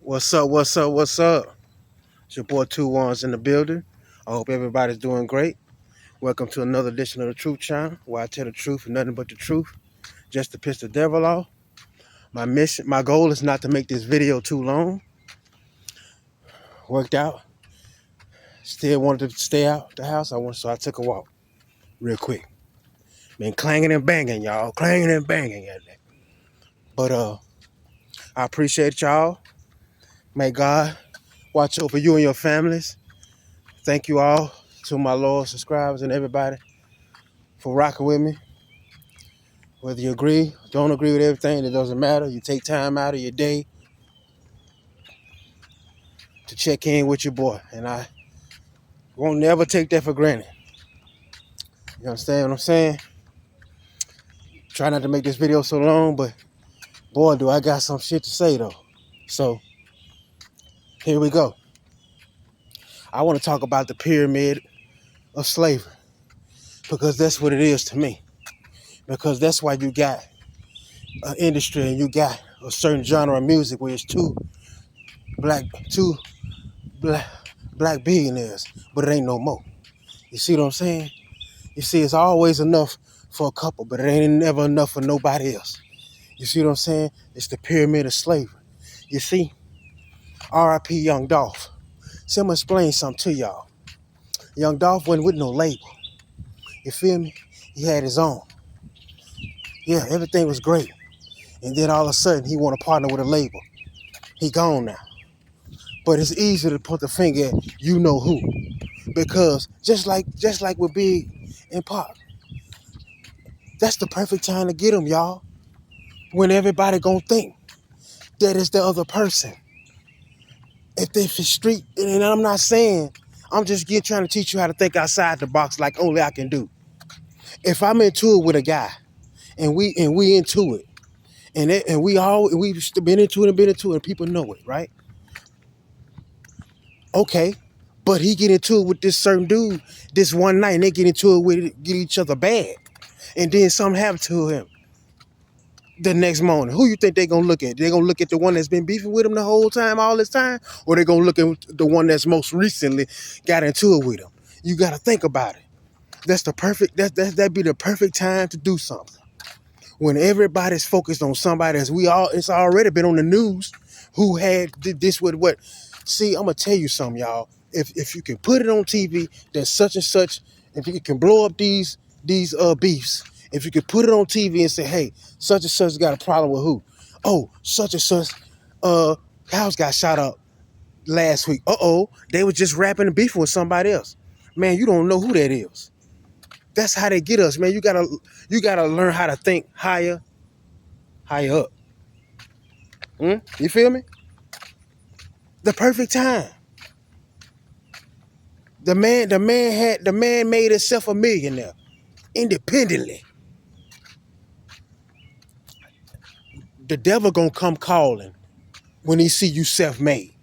What's up? What's up? What's up? It's your boy Two Ones in the building. I hope everybody's doing great. Welcome to another edition of the Truth Channel, where I tell the truth and nothing but the truth, just to piss the devil off. My goal is not to make this video too long. Worked out. Still wanted to stay out the house. So I took a walk real quick. Been clanging and banging, y'all. Clanging and banging at that. But I appreciate y'all. May God watch over you and your families. Thank you all to my loyal subscribers and everybody for rocking with me. Whether you agree, don't agree with everything, it doesn't matter. You take time out of your day to check in with your boy. And I won't never take that for granted. You understand what I'm saying? Try not to make this video so long, but boy, do I got some shit to say though. So here we go. I want to talk about the pyramid of slavery because that's what it is to me. Because that's why you got an industry and you got a certain genre of music where it's two black billionaires, but it ain't no more. You see what I'm saying? You see, it's always enough for a couple, but it ain't never enough for nobody else. You see what I'm saying? It's the pyramid of slavery. You see, R.I.P. Young Dolph. See, I'm gonna explain something to y'all. Young Dolph wasn't with no label. You feel me? He had his own. Yeah, everything was great. And then all of a sudden, he want to partner with a label. He gone now. But it's easy to put the finger at you know who. Because just like with Big and Pop, that's the perfect time to get them, y'all. When everybody gonna think that it's the other person. If it's street, and I'm not saying, I'm just trying to teach you how to think outside the box like only I can do. If I'm into it with a guy, and we into it, and we've been into it, and people know it, right? Okay, but he get into it with this certain dude this one night, and they get into it get each other bad, and then something happened to him the next morning. Who you think they gonna look at? They gonna look at the one that's been beefing with him the whole time, all this time, or they gonna look at the one that's most recently got into it with him? You gotta think about it. That's the perfect. That'd be the perfect time to do something. When everybody's focused on somebody, it's already been on the news who did this with what. See, I'm gonna tell you something, y'all. If you can put it on TV that such and such, if you can blow up these beefs, if you could put it on TV and say, hey, such and such got a problem with who? Oh, such and such house got shot up last week. They was just rapping and beefing with somebody else. Man, you don't know who that is. That's how they get us, man. You gotta learn how to think higher up. You feel me? The perfect time. The man made himself a millionaire independently. The devil gonna come calling when he see you self-made.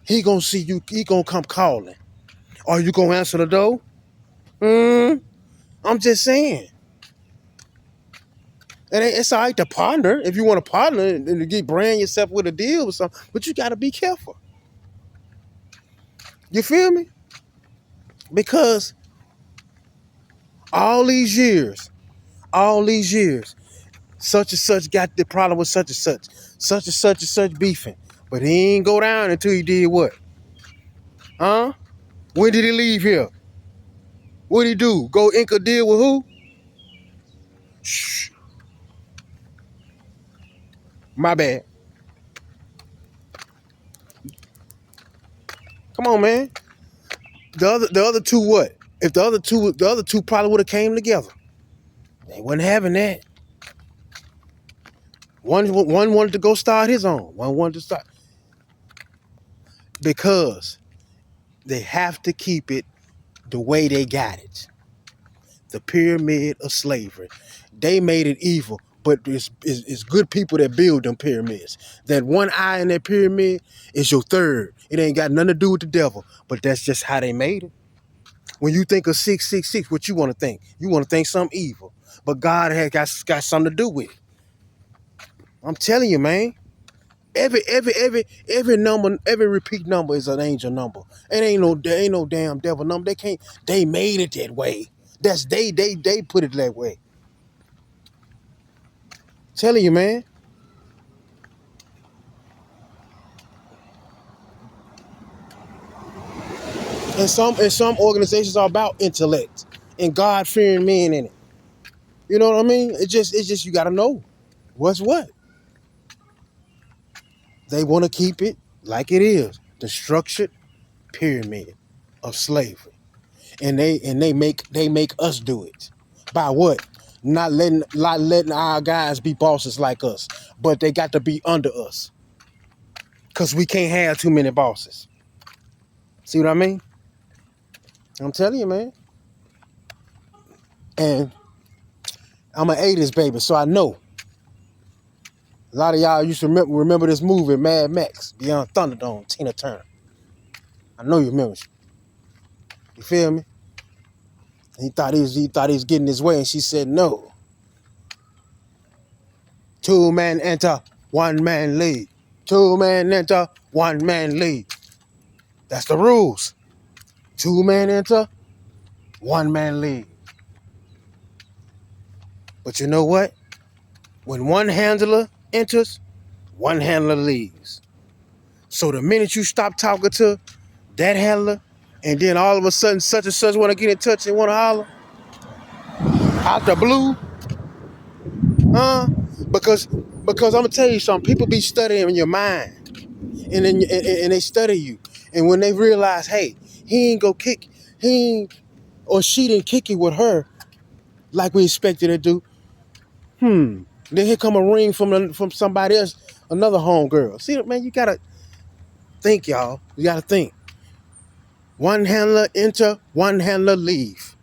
He gonna see you. He gonna come calling. Are you gonna answer the door? I'm just saying. And it's all right to partner if you want to partner and to get brand yourself with a deal or something. But you gotta be careful. You feel me? Because all these years, such and such got the problem with such and such beefing. But he ain't go down until he did what? Huh? When did he leave here? What'd he do? Go ink a deal with who? Shh. My bad. Come on, man. The other two what? If the other two probably would have came together. They wasn't having that. One wanted to go start his own. One wanted to start. Because they have to keep it the way they got it. The pyramid of slavery. They made it evil, but it's good people that build them pyramids. That one eye in that pyramid is your third. It ain't got nothing to do with the devil, but that's just how they made it. When you think of 666, what you want to think? You want to think something evil, but God has got something to do with it. I'm telling you, man. Every number, every repeat number is an angel number. It ain't no, there ain't no damn devil number. They can't. They made it that way. That's they put it that way. Telling you, man. And some organizations are about intellect and God fearing men in it. You know what I mean? It's just you gotta know what's what. They want to keep it like it is, the structured pyramid of slavery, and they make us do it by what? Not letting our guys be bosses like us, but they got to be under us because we can't have too many bosses. See what I mean? I'm telling you, man. And I'm an 80s baby, so I know. A lot of y'all used to remember this movie, Mad Max, Beyond Thunderdome, Tina Turner. I know you remember. You feel me? He thought he was getting his way, and she said no. Two men enter, one man leave. Two men enter, one man leave. That's the rules. Two men enter, one man leave. But you know what? When one handler enters, one handler leaves. So the minute you stop talking to that handler, and then all of a sudden such and such want to get in touch and want to holler out the blue, huh? Because I'm gonna tell you something. People be studying your mind, and they study you, and when they realize, hey, he ain't or she didn't kick it with her like we expected her to do. Then here come a ring from somebody else, another homegirl. See, man, you gotta think, y'all. You gotta think. One handler enter, one handler leave.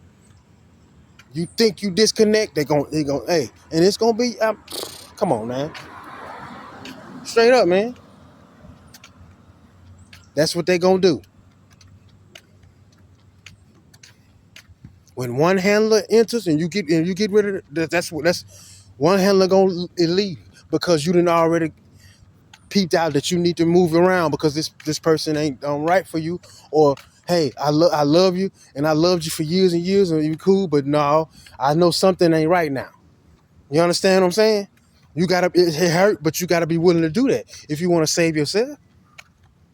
You think you disconnect, they gon' hey, and it's gonna be, come on, man. Straight up, man. That's what they gonna do. When one handler enters and you get rid of it, that's one handler gonna leave because you didn't already peeped out that you need to move around because this person ain't right for you, or hey, I love you and I loved you for years and years and you cool, but no, I know something ain't right now. You understand what I'm saying? You gotta, it hurt, but you gotta be willing to do that if you want to save yourself.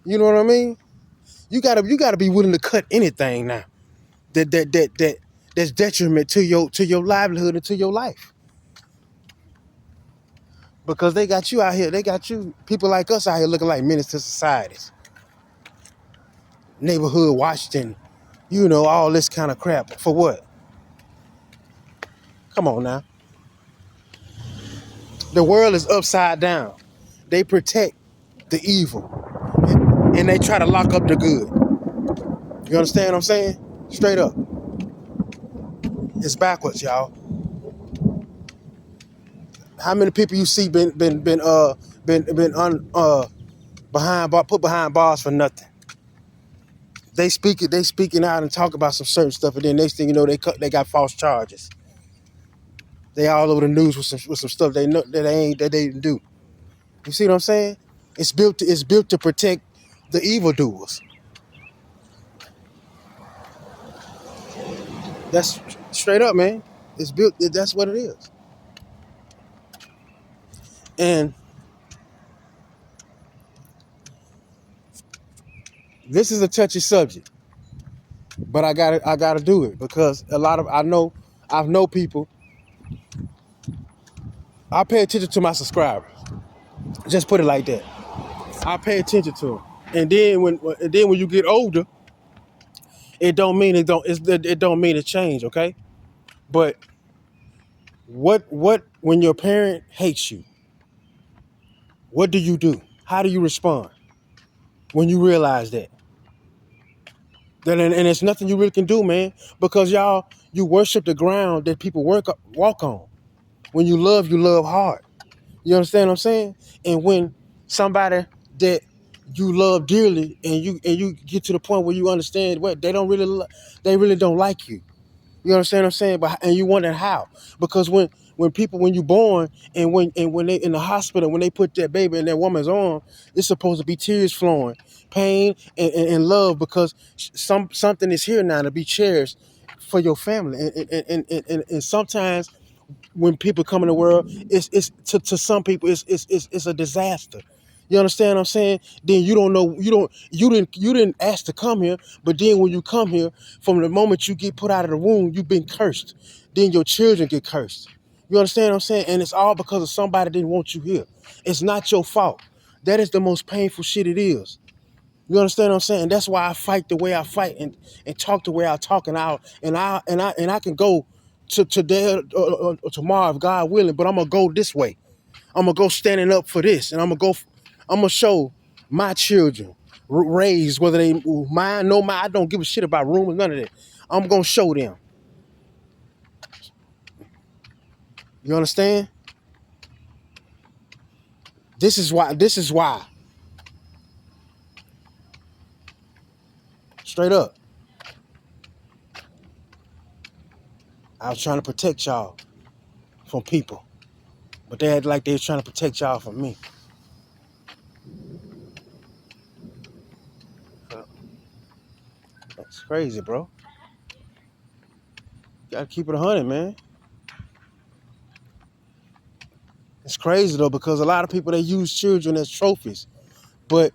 You know what I mean? You gotta be willing to cut anything now that's detriment to your livelihood and to your life. Because they got you out here, they got you, people like us out here looking like menace to societies. Neighborhood Washington, all this kind of crap. For what? Come on now. The world is upside down. They protect the evil and they try to lock up the good. You understand what I'm saying? Straight up. It's backwards, y'all. How many people you see been put behind bars for nothing? They speaking out and talk about some certain stuff, and then next thing you know, they got false charges. They all over the news with some stuff they know that they didn't do. You see what I'm saying? It's built to protect the evildoers. That's straight up, man. It's built. That's what it is. And this is a touchy subject, but I gotta do it because I know people. I pay attention to my subscribers. Just put it like that. I pay attention to them, and then when you get older, it don't mean it don't mean it change, okay? But what when your parent hates you, what do you do? How do you respond when you realize that? And it's nothing you really can do, man, because you worship the ground that people walk on. When you love hard. You understand what I'm saying? And when somebody that you love dearly and you get to the point where you understand what they really don't like you. You understand what I'm saying? And you wonder how. Because when you born and when they in the hospital, when they put that baby in that woman's arm, it's supposed to be tears flowing, pain and love, because something is here now to be cherished for your family. And sometimes when people come in the world, it's to some people it's a disaster. You understand what I'm saying? Then you don't know, you didn't ask to come here, but then when you come here, from the moment you get put out of the womb, you've been cursed. Then your children get cursed. You understand what I'm saying? And it's all because of somebody didn't want you here. It's not your fault. That is the most painful shit it is. You understand what I'm saying? That's why I fight the way I fight and talk the way I talk, and I can go to today or tomorrow if God willing, but I'm gonna go this way. I'm gonna go standing up for this, and I'm gonna show my children raised, whether they mine, no mine, I don't give a shit about rumors, none of that. I'm gonna show them. You understand? This is why. Straight up. I was trying to protect y'all from people, but they had like they was trying to protect y'all from me. That's crazy, bro. You gotta keep it 100, man. It's crazy though, because a lot of people, they use children as trophies. But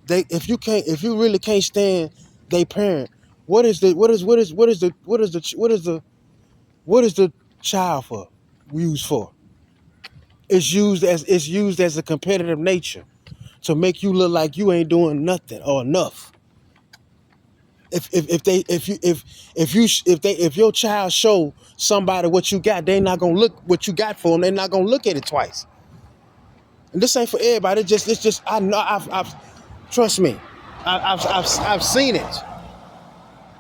if you really can't stand they parent, what is the child for? Used for? It's used as a competitive nature to make you look like you ain't doing nothing or enough. If your child show somebody what you got, they not gonna look what you got for them. They not gonna look at it twice. And this ain't for everybody. It's just I know I've trust me. I've seen it.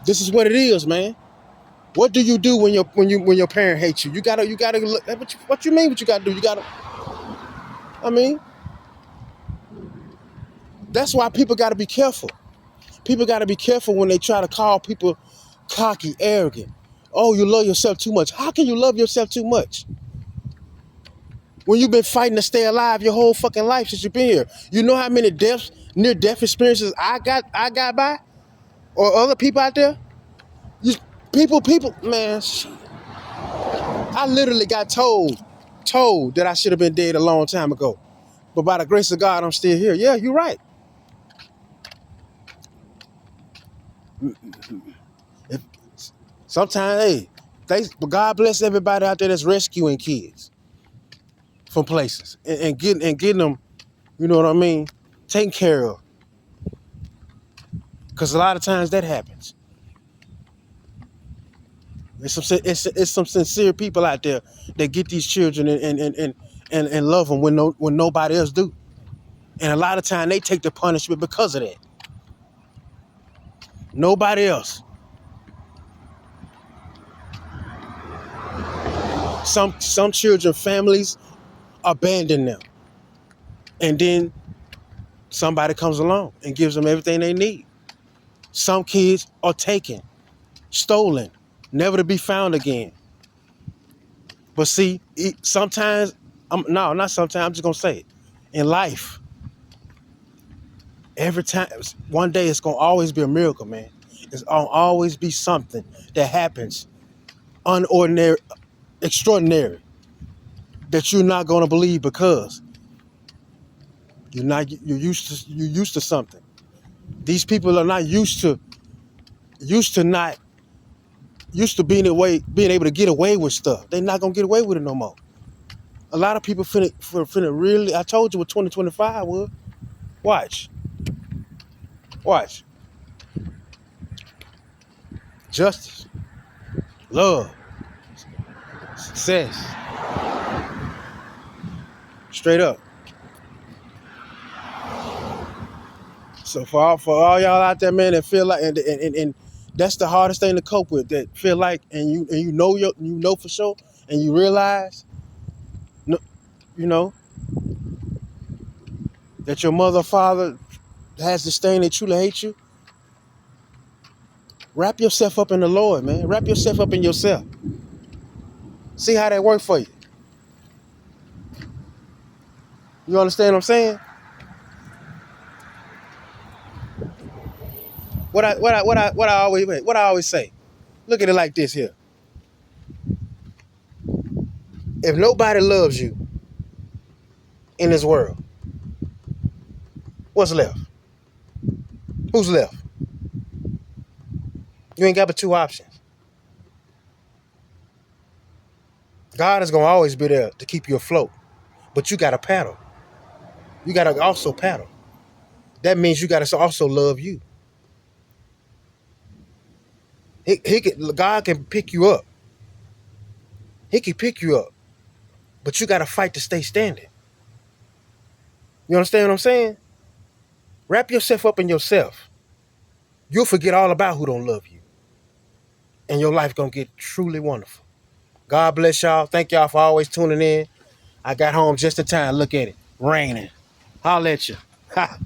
This is what it is, man. What do you do when your parent hates you? You gotta look. What you mean? What you gotta do? I mean, that's why people gotta be careful. People gotta be careful when they try to call people cocky, arrogant. Oh, you love yourself too much. How can you love yourself too much when you've been fighting to stay alive your whole fucking life since you've been here? You know how many near death experiences I got by, or other people out there? You, people, man. I literally got told that I should have been dead a long time ago. But by the grace of God, I'm still here. Yeah, you're right. If, sometimes, hey, but God bless everybody out there that's rescuing kids from places and getting them, you know what I mean, taken care of. Because a lot of times that happens. It's some sincere people out there that get these children and love them when nobody else do. And a lot of time they take the punishment because of that. Nobody else. Some children, families abandon them. And then somebody comes along and gives them everything they need. Some kids are taken, stolen, never to be found again. But see, sometimes, not sometimes, I'm just going to say it. In life, every time, one day it's going to always be a miracle, man. It's going to always be something that happens, unordinary, extraordinary, that you're not going to believe because you're used to something. These people are not used to being able to get away with stuff. They're not gonna get away with it no more. A lot of people finna really. I told you what 2025 was. Watch. Justice, love, success. Straight up. So for all y'all out there, man, that feel like and that's the hardest thing to cope with. That feel like and you know for sure, and you realize, you know, that your mother or father has this thing that truly hate you. Wrap yourself up in the Lord, man. Wrap yourself up in yourself. See how that work for you. You understand what I'm saying? What I always say. Look at it like this here. If nobody loves you in this world, what's left? Who's left? You ain't got but two options. God is gonna always be there to keep you afloat, but you gotta paddle. You gotta also paddle. That means you gotta also love you. God can pick you up. He can pick you up, but you gotta fight to stay standing. You understand what I'm saying? Wrap yourself up in yourself. You'll forget all about who don't love you, and your life gonna get truly wonderful. God bless y'all. Thank y'all for always tuning in. I got home just in time. Look at it, raining. Holla at you. Ha.